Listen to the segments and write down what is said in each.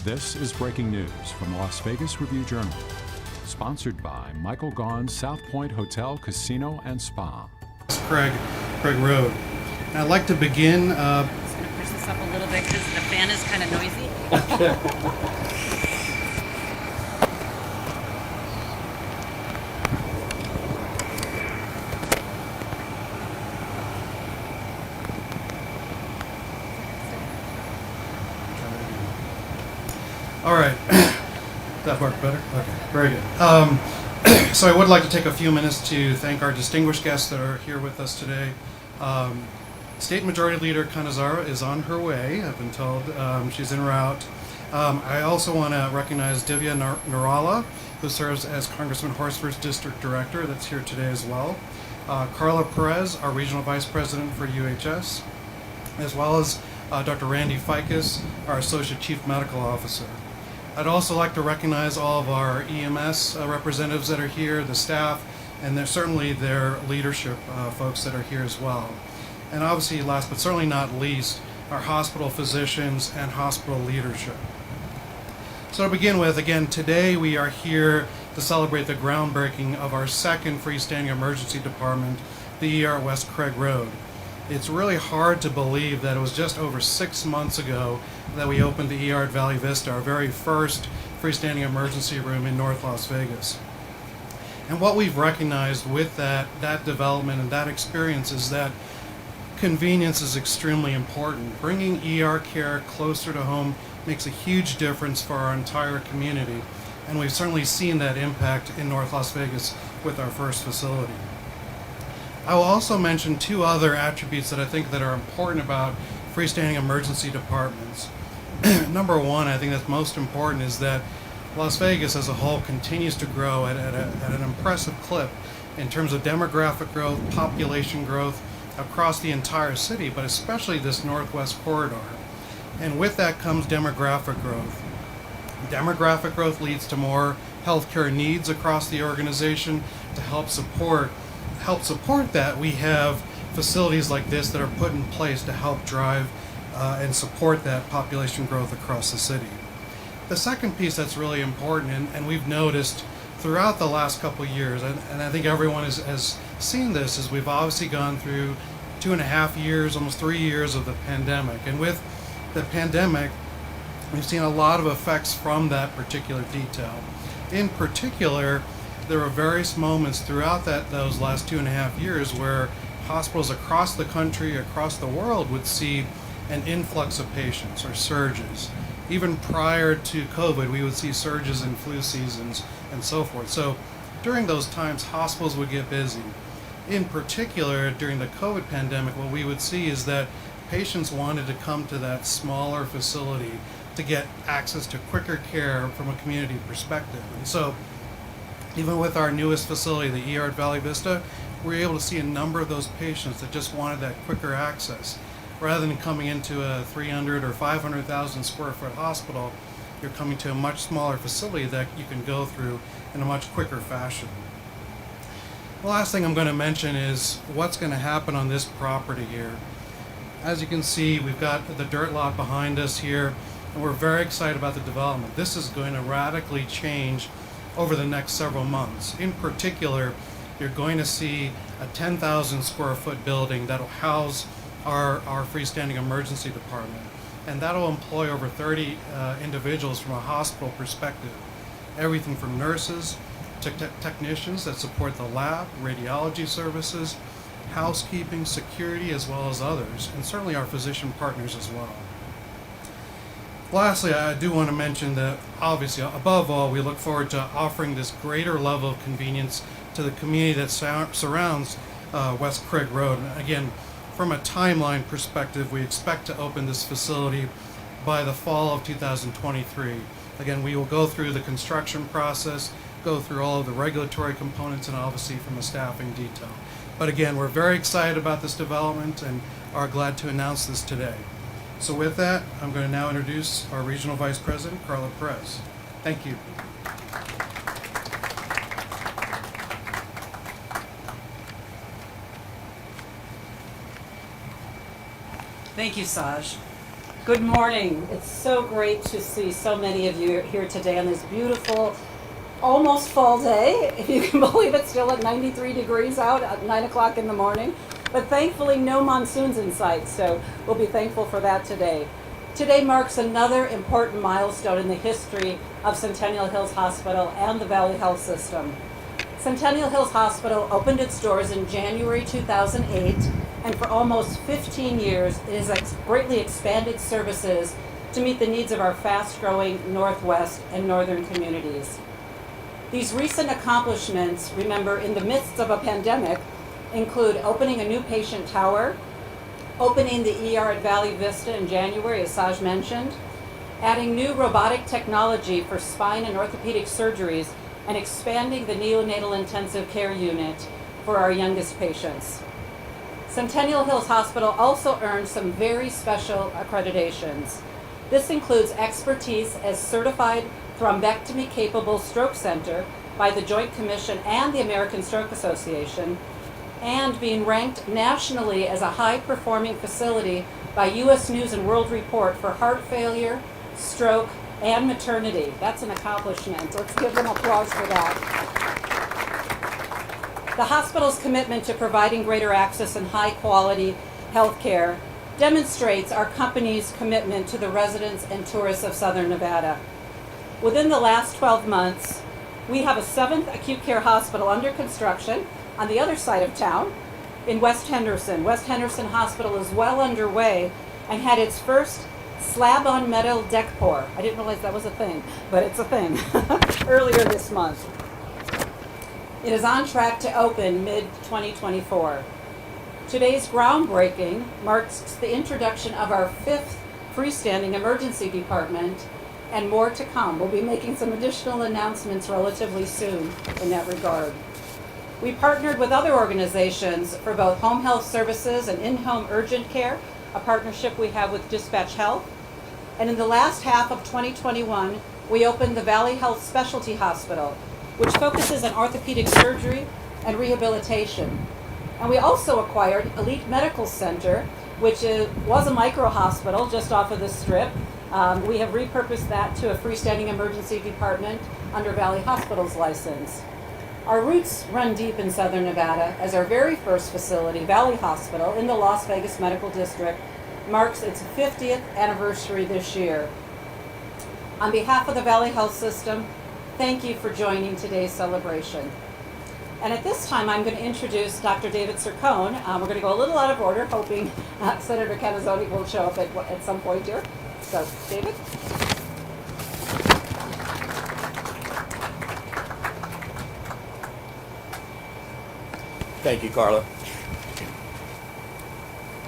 This is breaking news from the Las Vegas Review-Journal, sponsored by Michael Gaughan's South Point Hotel, Casino, and Spa. It's Craig Road. And I'd like to begin... I'm just going to push this up a little bit because the fan is kind of noisy. All right. That worked better? Okay, very good. So I would like to take a few minutes to thank our distinguished guests that are here with us today. State Majority Leader Canizaro is on her way, I've been told. She's en route. I also want to recognize Divya Narala, who serves as Congressman Horsford's District Director, that's here today as well. Carla Perez, our Regional Vice President for UHS, as well as Dr. Randy Ficus, our Associate Chief Medical Officer. I'd also like to recognize all of our EMS representatives that are here, the staff, and certainly their leadership folks that are here as well. And obviously, last but certainly not least, our hospital physicians and hospital leadership. So to begin with, again, today we are here to celebrate the groundbreaking of our second freestanding emergency department, the ER at West Craig Road. It's really hard to believe that it was just over 6 months ago that we opened the ER at Valley Vista, our very first freestanding emergency room in North Las Vegas. And what we've recognized with that development and that experience is that convenience is extremely important. Bringing ER care closer to home makes a huge difference for our entire community, and we've certainly seen that impact in North Las Vegas with our first facility. I will also mention two other attributes that I think that are important about freestanding emergency departments. Number one, I think that's most important, is that Las Vegas as a whole continues to grow at an impressive clip in terms of demographic growth, population growth across the entire city, but especially this northwest corridor. And with that comes demographic growth. Demographic growth leads to more healthcare needs across the organization. To help support that, we have facilities like this that are put in place to help drive and support that population growth across the city. The second piece that's really important, and we've noticed throughout the last couple of years, and I think everyone has seen this, is we've obviously gone through 2.5 years, almost 3 years of the pandemic. And with the pandemic, we've seen a lot of effects from that particular detail. In particular, there were various moments throughout those last 2.5 years where hospitals across the country, across the world, would see an influx of patients or surges. Even prior to COVID, we would see surges in flu seasons and so forth. So during those times, hospitals would get busy. In particular, during the COVID pandemic, what we would see is that patients wanted to come to that smaller facility to get access to quicker care from a community perspective. And so even with our newest facility, the ER at Valley Vista, we're able to see a number of those patients that just wanted that quicker access. Rather than coming into a 300 or 500,000 square foot hospital, you're coming to a much smaller facility that you can go through in a much quicker fashion. The last thing I'm going to mention is what's going to happen on this property here. As you can see, we've got the dirt lot behind us here, and we're very excited about the development. This is going to radically change over the next several months. In particular, you're going to see a 10,000 square foot building that'll house our freestanding emergency department, and that'll employ over 30 individuals from a hospital perspective. Everything from nurses to technicians that support the lab, radiology services, housekeeping, security, as well as others, and certainly our physician partners as well. Lastly, I do want to mention that obviously, above all, we look forward to offering this greater level of convenience to the community that surrounds West Craig Road. And again, from a timeline perspective, we expect to open this facility by the fall of 2023. Again, we will go through the construction process, go through all of the regulatory components, and obviously from a staffing detail. But again, we're very excited about this development and are glad to announce this today. So with that, I'm going to now introduce our Regional Vice President, Carla Perez. Thank you. Thank you, Saj. Good morning. It's so great to see so many of you here today on this beautiful, almost fall day. If you can believe it's still at 93 degrees out at 9 o'clock in the morning. But thankfully no monsoons in sight, so we'll be thankful for that today. Today marks another important milestone in the history of Centennial Hills Hospital and the Valley Health System. Centennial Hills Hospital opened its doors in January 2008, and for almost 15 years, it has greatly expanded services to meet the needs of our fast-growing Northwest and Northern communities. These recent accomplishments, remember, in the midst of a pandemic, include opening a new patient tower, opening the ER at Valley Vista in January, as Saj mentioned, adding new robotic technology for spine and orthopedic surgeries, and expanding the neonatal intensive care unit for our youngest patients. Centennial Hills Hospital also earned some very special accreditations. This includes expertise as certified thrombectomy-capable stroke center by the Joint Commission and the American Stroke Association, and being ranked nationally as a high-performing facility by U.S. News and World Report for heart failure, stroke, and maternity. That's an accomplishment. Let's give them applause for that. The hospital's commitment to providing greater access and high-quality health care demonstrates our company's commitment to the residents and tourists of Southern Nevada. Within the last 12 months, we have a 7th acute care hospital under construction on the other side of town in West Henderson. West Henderson Hospital is well underway and had its first slab-on-metal deck pour. I didn't realize that was a thing, but it's a thing, earlier this month. It is on track to open mid-2024. Today's groundbreaking marks the introduction of our 5th freestanding emergency department, and more to come. We'll be making some additional announcements relatively soon in that regard. We partnered with other organizations for both home health services and in-home urgent care, a partnership we have with Dispatch Health. And in the last half of 2021, we opened the Valley Health Specialty Hospital, which focuses on orthopedic surgery and rehabilitation. And we also acquired Elite Medical Center, which was a micro hospital just off of the strip. We have repurposed that to a freestanding emergency department under Valley Hospital's license. Our roots run deep in Southern Nevada, as our very first facility, Valley Hospital, in the Las Vegas Medical District, marks its 50th anniversary this year. On behalf of the Valley Health System, thank you for joining today's celebration. And at this time, I'm going to introduce Dr. David Sircone. We're going to go a little out of order, hoping Senator Canazzoni will show up at some point here. So, David? Thank you, Carla.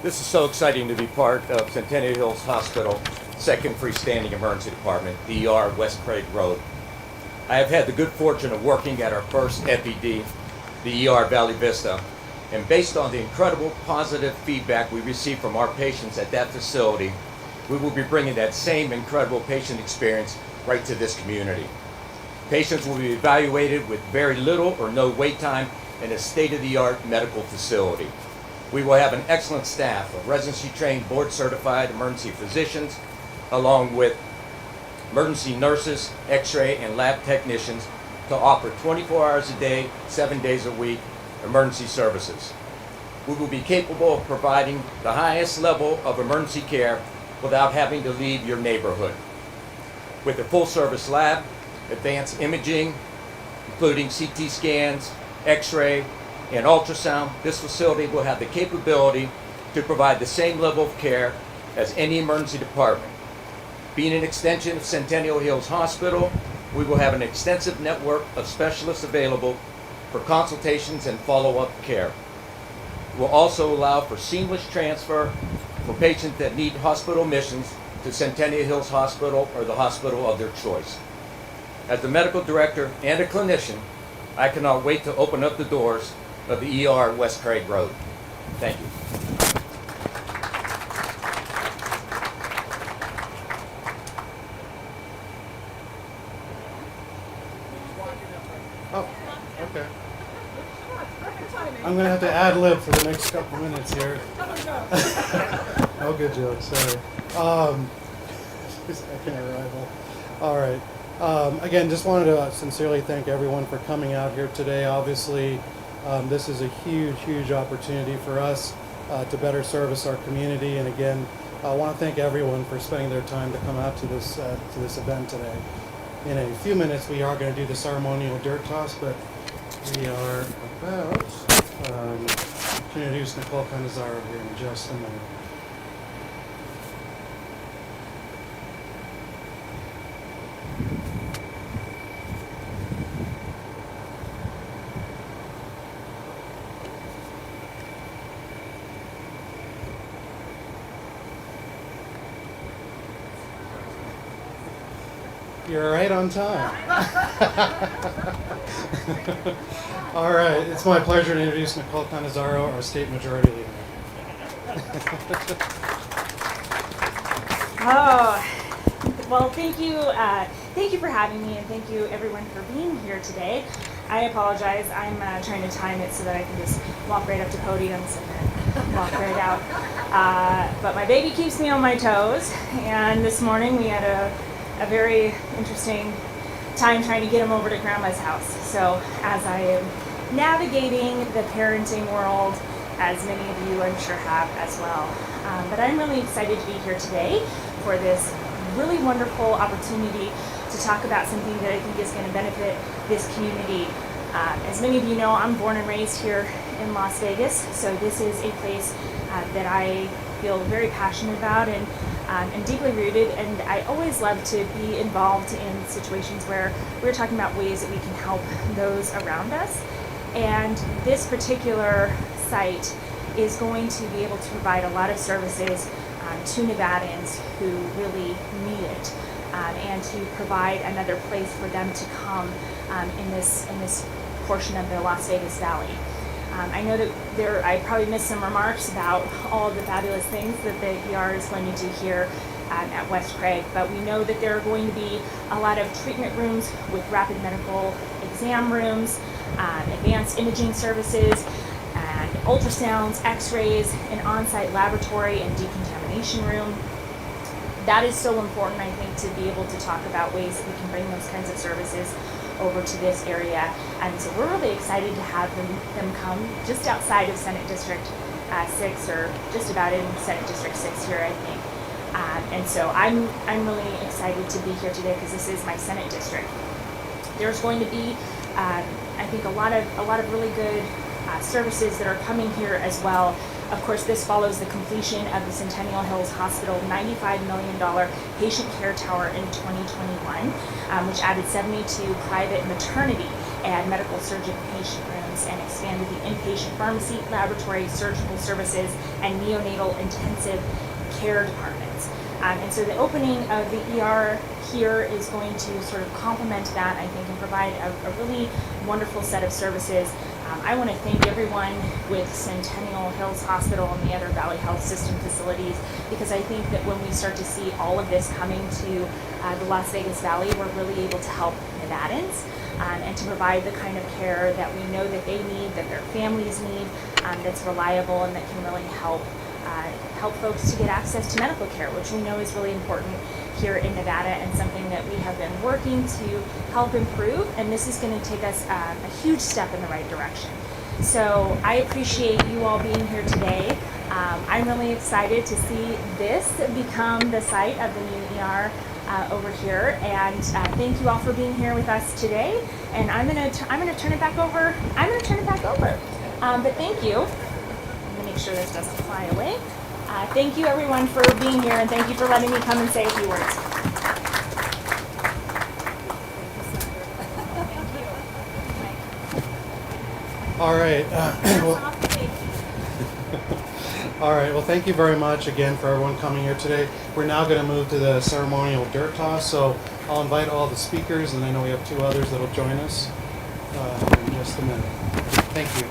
This is so exciting to be part of Centennial Hills Hospital, 2nd freestanding emergency department, the ER West Craig Road. I have had the good fortune of working at our first FED, the ER Valley Vista, and based on the incredible positive feedback we received from our patients at that facility, we will be bringing that same incredible patient experience right to this community. Patients will be evaluated with very little or no wait time in a state-of-the-art medical facility. We will have an excellent staff of residency-trained, board-certified emergency physicians, along with emergency nurses, x-ray, and lab technicians to offer 24 hours a day, 7 days a week emergency services. We will be capable of providing the highest level of emergency care without having to leave your neighborhood. With a full-service lab, advanced imaging, including CT scans, x-ray, and ultrasound, this facility will have the capability to provide the same level of care as any emergency department. Being an extension of Centennial Hills Hospital, we will have an extensive network of specialists available for consultations and follow-up care. It will also allow for seamless transfer for patients that need hospital admissions to Centennial Hills Hospital or the hospital of their choice. As the medical director and a clinician, I cannot wait to open up the doors of the ER West Craig Road. Thank you. Oh, okay. I'm going to have to ad-lib for the next couple minutes here. No good joke, sorry. Second arrival. All right. Again, just wanted to sincerely thank everyone for coming out here today. Obviously, this is a huge, huge opportunity for us to better service our community. And again, I want to thank everyone for spending their time to come out to this event today. In a few minutes, we are going to do the ceremonial dirt toss, but we are about to introduce Nicole Canizaro here in just a minute. You're right on time. All right, it's my pleasure to introduce Nicole Canizaro, our state majority leader. Well, thank you for having me, and thank you everyone for being here today. I apologize. I'm trying to time it so that I can just walk right up to podiums and then walk right out. But my baby keeps me on my toes, and this morning we had a very interesting time trying to get him over to Grandma's house. So as I am navigating the parenting world, as many of you I'm sure have as well. But I'm really excited to be here today for this really wonderful opportunity to talk about something that I think is going to benefit this community. As many of you know, I'm born and raised here in Las Vegas, so this is a place that I feel very passionate about and deeply rooted, and I always love to be involved in situations where we're talking about ways that we can help those around us. And this particular site is going to be able to provide a lot of services to Nevadans who really need it, and to provide another place for them to come in this portion of the Las Vegas Valley. I know that I probably missed some remarks about all of the fabulous things that the ER is going to do here at West Craig, but we know that there are going to be a lot of treatment rooms with rapid medical exam rooms, advanced imaging services, and ultrasounds, x-rays, an on-site laboratory and decontamination room. That is so important, I think, to be able to talk about ways that we can bring those kinds of services over to this area. And so we're really excited to have them come just outside of Senate District 6, or just about in Senate District 6 here, I think. And so I'm really excited to be here today because this is my Senate district. There's going to be, I think, a lot of really good services that are coming here as well. Of course, this follows the completion of the Centennial Hills Hospital $95 million patient care tower in 2021, which added 72 private maternity and medical surgical patient rooms and expanded the inpatient pharmacy, laboratory, surgical services, and neonatal intensive care departments. And so the opening of the ER here is going to sort of complement that, I think, and provide a really wonderful set of services. I want to thank everyone with Centennial Hills Hospital and the other Valley Health System facilities, because I think that when we start to see all of this coming to the Las Vegas Valley, we're really able to help Nevadans and to provide the kind of care that we know that they need, that their families need, that's reliable and that can really help folks to get access to medical care, which we know is really important here in Nevada and something that we have been working to help improve, and this is going to take us a huge step in the right direction. So I appreciate you all being here today. I'm really excited to see this become the site of the new ER over here, and thank you all for being here with us today. And I'm gonna turn it back over. But thank you. I'm gonna make sure this doesn't fly away. Thank you everyone for being here, and thank you for letting me come and say a few words. All right. All right. Well, thank you very much again for everyone coming here today. We're now going to move to the ceremonial dirt toss. So I'll invite all the speakers, and I know we have two others that will join us in just a minute. Thank you.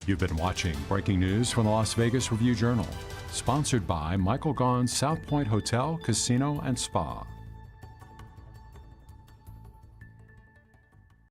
You've been watching breaking news from the Las Vegas Review-Journal, sponsored by Michael Gaughan's South Point Hotel, Casino, and Spa.